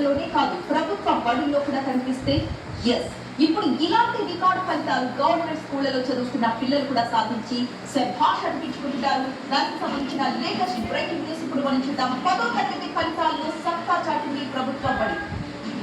పాఠశాలలోనే కాదు ప్రభుత్వ బడుల్లో కూడా కనిపిస్తే ఎస్ ఇప్పుడు ఇలాంటి రికార్డు ఫలితాలు గవర్నమెంట్ స్కూళ్లలో చదువుతున్న పిల్లలు కూడా సాధించి శభాష్ అనిపించుకుంటున్నారు. దానికి సంబంధించిన లేటెస్ట్ బ్రేకింగ్ న్యూస్ ఇప్పుడు మనం చూద్దాం. 10వ తరగతి ఫలితాల్లో సత్తా చాటింది ప్రభుత్వ బడి.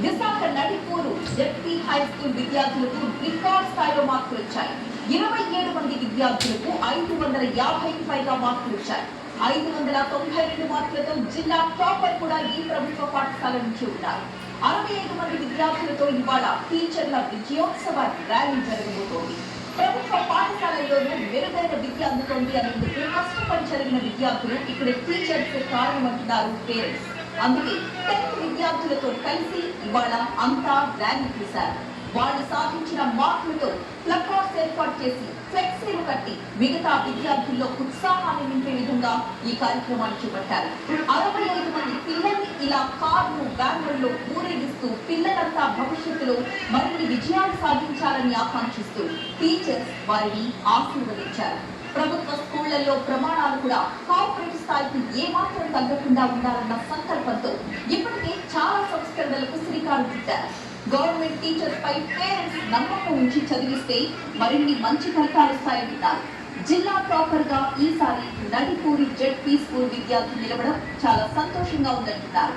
విశాఖ నడిపూరు జెడ్పీ హై స్కూల్ విద్యార్థులకు రికార్డ్ స్థాయిలో మార్కులు వచ్చాయి. 27 మంది విద్యార్థులకు 550కి పైగా మార్కులు వచ్చాయి. 592 మార్కులతో జిల్లా టాపర్ కూడా ఈ ప్రభుత్వ పాఠశాల నుంచి ఉన్నారు. 65 మంది విద్యార్థులతో ఇవాళ టీచర్ల విజయోత్సవ ర్యాలీ జరగబోతోంది. ప్రభుత్వ పాఠశాలల్లోనూ మెరుగైన విద్య అందుతోంది అనేందుకు కష్టపడి చదివిన విద్యార్థులు ఇక్కడ టీచర్స్ కారణమంటున్నారు పేరెంట్స్. అందుకే 10th విద్యార్థులతో కలిసి ఇవాళ అంతా ర్యాలీ తీశారు. వాళ్ళు సాధించిన మార్కులతో ప్లకార్డ్స్ ఏర్పాటు చేసి ఫ్లెక్సీలు కట్టి మిగతా విద్యార్థుల్లో ఉత్సాహాన్ని నింపే విధంగా ఈ కార్యక్రమాన్ని చేపట్టారు. 65 మంది పిల్లల్ని ఇలా కార్లు వ్యాన్లలో ఊరేగిస్తూ పిల్లలంతా భవిష్యత్తులో మరిన్ని విజయాలు సాధించాలని ఆకాంక్షిస్తూ టీచర్స్ వారిని ఆశీర్వదించారు. ప్రభుత్వ స్కూళ్లలో ప్రమాణాలు కూడా కార్పొరేట్ స్థాయికి ఏమాత్రం తగ్గకుండా ఉండాలన్న సంకల్పంతో ఇప్పటికే చాలా సంస్కరణలకు శ్రీకారం చుట్టారు. గవర్నమెంట్ టీచర్స్ పై పేరెంట్స్ నమ్మకం ఉంచి చదివిస్తే మరిన్ని మంచి ఫలితాలు వస్తాయంటున్నారు. జిల్లా టాపర్ గా ఈసారి నడిపూరి జెడ్పీ స్కూల్ విద్యార్థులు నిలవడం చాలా సంతోషంగా ఉందంటున్నారు.